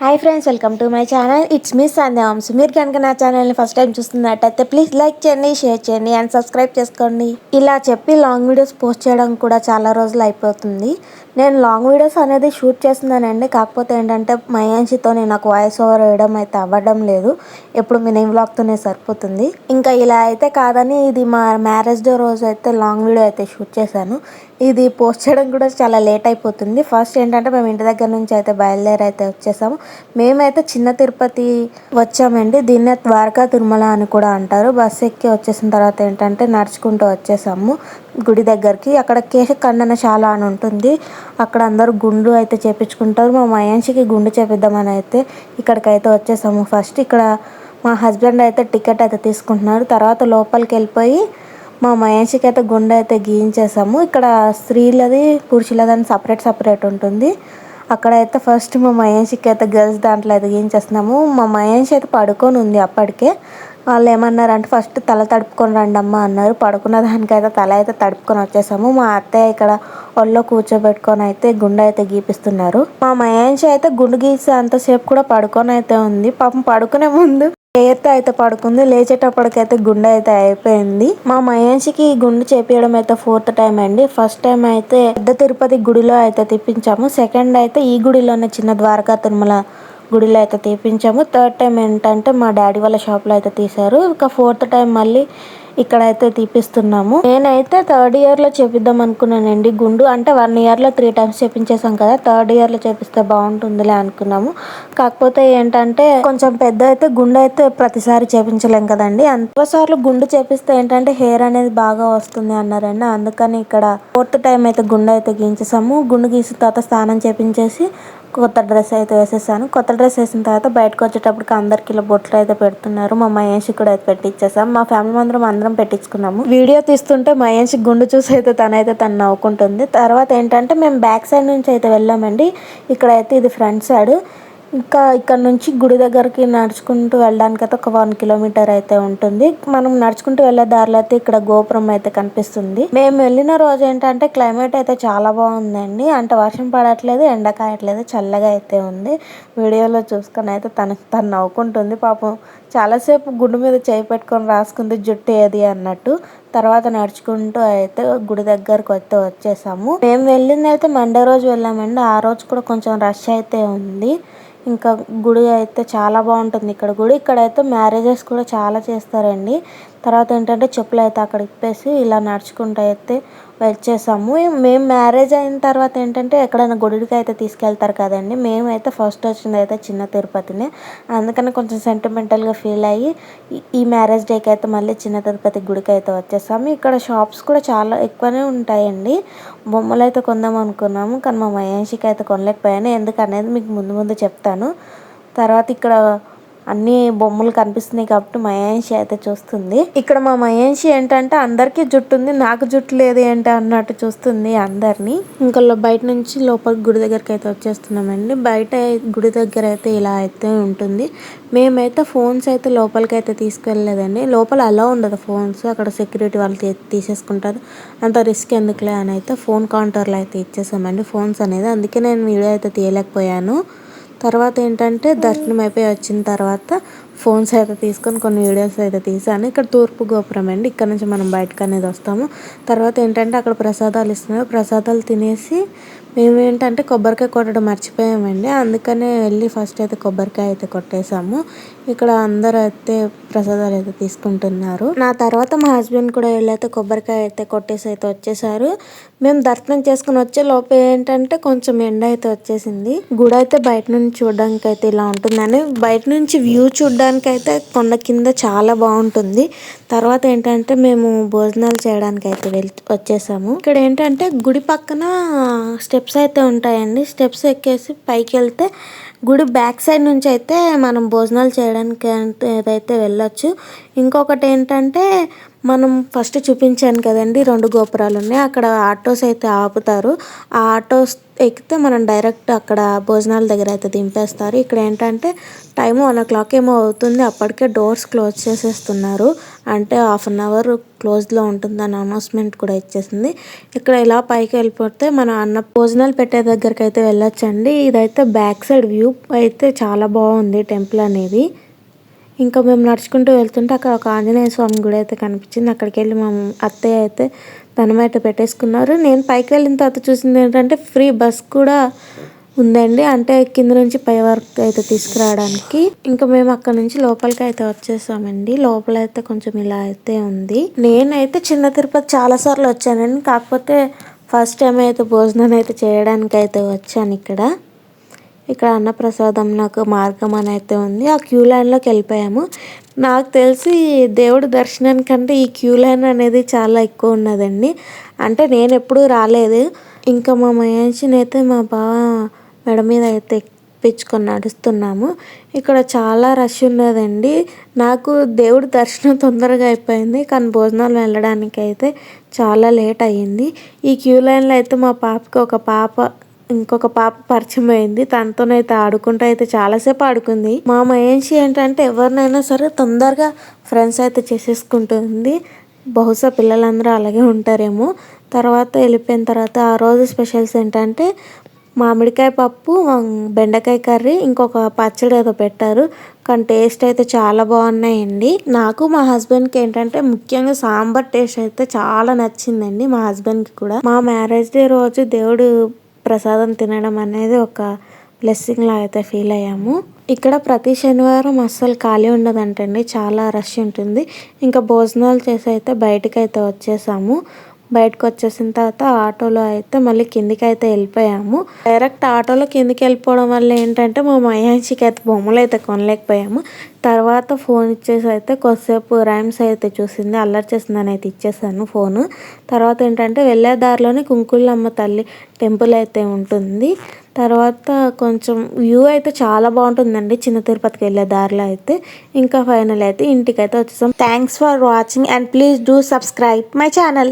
Hi friends, welcome to my channel. It's me Sandhya Vamshi. మీరు కనుక నా ఛానల్ని ఫస్ట్ టైం చూస్తున్నట్టయితే ప్లీజ్ లైక్ చేయండి, షేర్ చేయండి అండ్ సబ్స్క్రైబ్ చేసుకోండి. ఇలా చెప్పి లాంగ్ వీడియోస్ పోస్ట్ చేయడం కూడా చాలా రోజులు అయిపోతుంది. నేను లాంగ్ వీడియోస్ అనేది షూట్ చేస్తున్నానండి. కాకపోతే ఏంటంటే మయాంషితో నాకు వాయిస్ ఓవర్ వేయడం అయితే అవ్వడం లేదు. ఎప్పుడు మినీ వ్లాగ్తోనే సరిపోతుంది. ఇంకా ఇలా అయితే కాదని ఇది మా మ్యారేజ్ డే రోజు అయితే లాంగ్ వీడియో అయితే షూట్ చేశాను. ఇది పోస్ట్ చేయడం కూడా చాలా లేట్ అయిపోతుంది. ఫస్ట్ ఏంటంటే మేము ఇంటి దగ్గర నుంచి అయితే బయలుదేరి అయితే వచ్చేసాము. మేమైతే చిన్న తిరుపతి వచ్చామండి. దీన్నే ద్వారకా తిరుమల అని కూడా అంటారు. బస్సు ఎక్కి వచ్చేసిన తర్వాత ఏంటంటే నడుచుకుంటూ వచ్చేసాము గుడి దగ్గరికి. అక్కడ కేశఖండనశాల అని ఉంటుంది. అక్కడ అందరూ గుండు అయితే చేపించుకుంటారు. మా మయాంషికి గుండు చేపిద్దామని అయితే ఇక్కడికైతే వచ్చేసాము. ఫస్ట్ ఇక్కడ మా హస్బెండ్ అయితే టికెట్ అయితే తీసుకుంటున్నారు. తర్వాత లోపలికి వెళ్ళిపోయి మా మయాంషికి అయితే గుండె అయితే గీయించేసాము. ఇక్కడ స్త్రీలది పురుషులదని సపరేట్ ఉంటుంది. అక్కడైతే ఫస్ట్ మా మయాంషికి అయితే గర్ల్స్ దాంట్లో అయితే గీయించేస్తున్నాము. మా మయాంషి అయితే పడుకొని ఉంది అప్పటికే. వాళ్ళు ఏమన్నారంటే ఫస్ట్ తల తడుపుకొని రండి అమ్మ అన్నారు. పడుకున్న దానికైతే తల అయితే తడుపుకొని వచ్చేసాము. మా అత్తయ్య ఇక్కడ ఒళ్ళో కూర్చోబెట్టుకొని అయితే గుండె అయితే గీపిస్తున్నారు. మా మయాంషి అయితే గుండు గీసే అంతసేపు కూడా పడుకొని అయితే ఉంది. పాపం పడుకునే ముందు లేత అయితే పడుకుంది. లేచేటప్పటికైతే గుండె అయితే అయిపోయింది. మా మయాంషికి గుండు చేపించడం అయితే 4th టైం అండి. ఫస్ట్ టైం అయితే పెద్ద తిరుపతి గుడిలో అయితే తీపించాము. సెకండ్ అయితే ఈ గుడిలోనే చిన్న ద్వారకా తిరుమల గుడిలో అయితే తీపించాము. 3rd టైం ఏంటంటే మా డాడీ వాళ్ళ షాప్లో అయితే తీశారు. ఇక 4th టైం మళ్ళీ ఇక్కడైతే తీపిస్తున్నాము. నేనైతే 3rd ఇయర్లో చేపిద్దాం అనుకున్నానండి గుండు. అంటే 1 ఇయర్లో 3 టైమ్స్ చేపించేసాం కదా, 3rd ఇయర్లో చేపిస్తే బాగుంటుందిలే అనుకున్నాము. కాకపోతే ఏంటంటే కొంచెం పెద్ద అయితే గుండు అయితే ప్రతిసారి చేపించలేం కదండి. అంతసార్లు గుండు చేపిస్తే ఏంటంటే హెయిర్ అనేది బాగా వస్తుంది అన్నారండి. అందుకని ఇక్కడ 4th టైం అయితే గుండు అయితే గీయించేసాము. గుండు గీసిన తర్వాత స్నానం చేపించేసి కొత్త డ్రెస్ అయితే వేసేసాను. కొత్త డ్రెస్ వేసిన తర్వాత బయటకు వచ్చేటప్పటికి అందరికి ఇలా బొట్లు అయితే పెడుతున్నారు. మా మహేష్ కూడా అయితే పెట్టించేసాం. మా ఫ్యామిలీ అందరం పెట్టించుకున్నాము. వీడియో తీస్తుంటే మహేష్ గుండు చూసి అయితే తను నవ్వుకుంటుంది. తర్వాత ఏంటంటే మేము బ్యాక్ సైడ్ నుంచి అయితే వెళ్ళామండి. ఇక్కడైతే ఇది ఫ్రంట్ సైడ్. ఇంకా ఇక్కడ నుంచి గుడి దగ్గరికి నడుచుకుంటూ వెళ్ళడానికి అయితే ఒక 1 కిలోమీటర్ అయితే ఉంటుంది. మనం నడుచుకుంటూ వెళ్ళే దారిలో అయితే ఇక్కడ గోపురం అయితే కనిపిస్తుంది. మేము వెళ్ళిన రోజు ఏంటంటే క్లైమేట్ అయితే చాలా బాగుందండి. అంటే వర్షం పడట్లేదు, ఎండ కాయట్లేదు, చల్లగా అయితే ఉంది. వీడియోలో చూసుకొని అయితే తను నవ్వుకుంటుంది. పాపం చాలాసేపు గుండు మీద చేయి పెట్టుకొని రాసుకుంది జుట్టు ఏది అన్నట్టు. తర్వాత నడుచుకుంటూ అయితే గుడి దగ్గరకు అయితే వచ్చేసాము. మేము వెళ్ళింది అయితే మండే రోజు వెళ్ళామండి. ఆ రోజు కూడా కొంచెం రష్ అయితే ఉంది. ఇంకా గుడి అయితే చాలా బాగుంటుంది. ఇక్కడైతే మ్యారేజెస్ కూడా చాలా చేస్తారండి. తర్వాత ఏంటంటే చెప్పులు అయితే అక్కడ ఇప్పేసి ఇలా నడుచుకుంటూ అయితే వచ్చేసాము. మేము మ్యారేజ్ అయిన తర్వాత ఏంటంటే ఎక్కడైనా గుడికి అయితే తీసుకెళ్తారు కదండి. మేమైతే ఫస్ట్ వచ్చింది అయితే చిన్న తిరుపతినే. అందుకని కొంచెం సెంటిమెంటల్గా ఫీల్ అయ్యి ఈ మ్యారేజ్ డేకి అయితే మళ్ళీ చిన్న తిరుపతి గుడికి అయితే వచ్చేసాము. ఇక్కడ షాప్స్ కూడా చాలా ఎక్కువనే ఉంటాయండి. బొమ్మలు అయితే కొందాం అనుకున్నాము, కానీ మా మయాంషికి అయితే కొనలేకపోయాను. ఎందుకనేది మీకు ముందు చెప్తాను. తర్వాత ఇక్కడ అన్ని బొమ్మలు కనిపిస్తున్నాయి కాబట్టి మయాంషి అయితే చూస్తుంది. ఇక్కడ మా మయాంషి ఏంటంటే అందరికీ జుట్టు ఉంది, నాకు జుట్టు లేదు ఏంటి అన్నట్టు చూస్తుంది అందరినీ. ఇంకా బయట నుంచి లోపల గుడి దగ్గరికి అయితే వచ్చేస్తున్నామండి. బయట గుడి దగ్గర అయితే ఇలా అయితే ఉంటుంది. మేమైతే ఫోన్స్ అయితే లోపలికి అయితే తీసుకెళ్ళలేదండి. లోపల అలా ఉండదు ఫోన్స్. అక్కడ సెక్యూరిటీ వాళ్ళు తీసేసుకుంటారు. అంత రిస్క్ ఎందుకులే అని అయితే ఫోన్ కౌంటర్లో అయితే ఇచ్చేసామండి ఫోన్స్ అనేది. అందుకే నేను వీడియో అయితే తీయలేకపోయాను. తర్వాత ఏంటంటే దర్శనం అయిపోయి వచ్చిన తర్వాత ఫోన్స్ అయితే తీసుకొని కొన్ని వీడియోస్ అయితే తీసాను. ఇక్కడ తూర్పు గోపురం అండి. ఇక్కడ నుంచి మనం బయటకు అనేది వస్తాము. తర్వాత ఏంటంటే అక్కడ ప్రసాదాలు ఇస్తున్నారు. ప్రసాదాలు తినేసి మేము ఏంటంటే కొబ్బరికాయ కొట్టడం మర్చిపోయామండి. అందుకనే వెళ్ళి ఫస్ట్ అయితే కొబ్బరికాయ అయితే కొట్టేసాము. ఇక్కడ అందరూ అయితే ప్రసాదాలు అయితే తీసుకుంటున్నారు. నా తర్వాత మా హస్బెండ్ కూడా వెళ్ళైతే కొబ్బరికాయ అయితే కొట్టేసి అయితే వచ్చేసారు. మేము దర్శనం చేసుకుని వచ్చే లోపే ఏంటంటే కొంచెం ఎండ అయితే వచ్చేసింది. గుడి అయితే బయట నుంచి చూడడానికి అయితే ఇలా ఉంటుందని, బయట నుంచి వ్యూ చూడడానికి అయితే కొండ కింద చాలా బాగుంటుంది. తర్వాత ఏంటంటే మేము భోజనాలు చేయడానికి అయితే వచ్చేసాము. ఇక్కడ ఏంటంటే గుడి పక్కన స్టెప్స్ అయితే ఉంటాయండి. స్టెప్స్ ఎక్కేసి పైకి వెళ్తే గుడి బ్యాక్ సైడ్ నుంచి అయితే మనం భోజనాలు చేయడానికి అయితే వెళ్ళొచ్చు. ఇంకొకటి ఏంటంటే మనం ఫస్ట్ చూపించాను కదండి 2 గోపురాలు ఉన్నాయి. అక్కడ ఆటోస్ అయితే ఆపుతారు. ఆ ఆటోస్ ఎక్కితే మనం డైరెక్ట్ అక్కడ భోజనాల దగ్గర అయితే దింపేస్తారు. ఇక్కడ ఏంటంటే టైం 1:00 ఏమో అవుతుంది. అప్పటికే డోర్స్ క్లోజ్ చేసేస్తున్నారు. అంటే హాఫ్ అన్ అవర్ క్లోజ్లో ఉంటుందని అనౌన్స్మెంట్ కూడా ఇచ్చేసింది. ఇక్కడ ఇలా పైకి వెళ్ళిపోతే మనం భోజనాలు పెట్టే దగ్గరికి అయితే వెళ్ళొచ్చండి. ఇదైతే బ్యాక్ సైడ్ వ్యూ అయితే చాలా బాగుంది టెంపుల్ అనేది. ఇంకా మేము నడుచుకుంటూ వెళ్తుంటే అక్కడ ఒక ఆంజనేయ స్వామి గుడి అయితే కనిపించింది. అక్కడికి వెళ్ళి మా అత్తయ్య అయితే దండం అయితే పెట్టేసుకున్నారు. నేను పైకి వెళ్ళిన తర్వాత చూసింది ఏంటంటే ఫ్రీ బస్ కూడా ఉందండి. అంటే కింద నుంచి పై వరకు అయితే తీసుకురావడానికి. ఇంకా మేము అక్కడ నుంచి లోపలికి అయితే వచ్చేసామండి. లోపల అయితే కొంచెం ఇలా అయితే ఉంది. నేనైతే చిన్న తిరుపతి చాలాసార్లు వచ్చానండి. కాకపోతే ఫస్ట్ టైం అయితే భోజనం అయితే చేయడానికి అయితే వచ్చాను ఇక్కడ అన్నప్రసాదం నాకు మార్గం అని అయితే ఉంది. ఆ క్యూ లైన్లోకి వెళ్ళిపోయాము. నాకు తెలిసి దేవుడి దర్శనానికంటే ఈ క్యూ లైన్ అనేది చాలా ఎక్కువ ఉన్నదండి. అంటే నేను ఎప్పుడూ రాలేదు. ఇంకా మా మహేష్ని అయితే మా బావ మెడ మీద అయితే ఎక్కించుకొని నడుస్తున్నాము. ఇక్కడ చాలా రష్ ఉన్నదండి. నాకు దేవుడి దర్శనం తొందరగా అయిపోయింది. కానీ భోజనాలు వెళ్ళడానికి అయితే చాలా లేట్ అయ్యింది. ఈ క్యూ లైన్లో అయితే మా పాపకి ఇంకొక పాప పరిచయం అయింది. తనతోనైతే ఆడుకుంటూ అయితే చాలాసేపు ఆడుకుంది. మా మహేషి ఏంటంటే ఎవరినైనా సరే తొందరగా ఫ్రెండ్స్ అయితే చేసేసుకుంటుంది. బహుశా పిల్లలందరూ అలాగే ఉంటారేమో. తర్వాత వెళ్ళిపోయిన తర్వాత ఆ రోజు స్పెషల్స్ ఏంటంటే మామిడికాయ పప్పు, బెండకాయ కర్రీ, ఇంకొక పచ్చడి ఏదో పెట్టారు. కానీ టేస్ట్ అయితే చాలా బాగున్నాయండి. నాకు మా హస్బెండ్కి ఏంటంటే ముఖ్యంగా సాంబార్ టేస్ట్ అయితే చాలా నచ్చిందండి. మా హస్బెండ్కి కూడా. మా మ్యారేజ్ డే రోజు దేవుడు ప్రసాదం తినడం అనేది ఒక బ్లెస్సింగ్ లా అయితే ఫీల్ అయ్యాము. ఇక్కడ ప్రతి శనివారం అస్సలు ఖాళీ ఉండదంటండి. చాలా రష్ ఉంటుంది. ఇంకా భోజనాలు చేసి అయితే బయటకు అయితే వచ్చేసాము. బయటకు వచ్చేసిన తర్వాత ఆటోలో అయితే మళ్ళీ కిందికి అయితే వెళ్ళిపోయాము. డైరెక్ట్ ఆటోలో కిందికి వెళ్ళిపోవడం వల్ల ఏంటంటే మా మహేషికి అయితే బొమ్మలు అయితే కొనలేకపోయాము. తర్వాత ఫోన్ ఇచ్చేసి అయితే కొద్దిసేపు రైమ్స్ అయితే చూసింది. అల్లరి చేసిందని అయితే ఇచ్చేసాను ఫోను. తర్వాత ఏంటంటే వెళ్ళే దారిలోనే కుంకుళ్ళమ్మ తల్లి టెంపుల్ అయితే ఉంటుంది. తర్వాత కొంచెం వ్యూ అయితే చాలా బాగుంటుందండి చిన్న తిరుపతికి వెళ్ళే దారిలో అయితే. ఇంకా ఫైనల్ అయితే ఇంటికి అయితే వచ్చేసాం. Thanks for watching and please do subscribe my channel.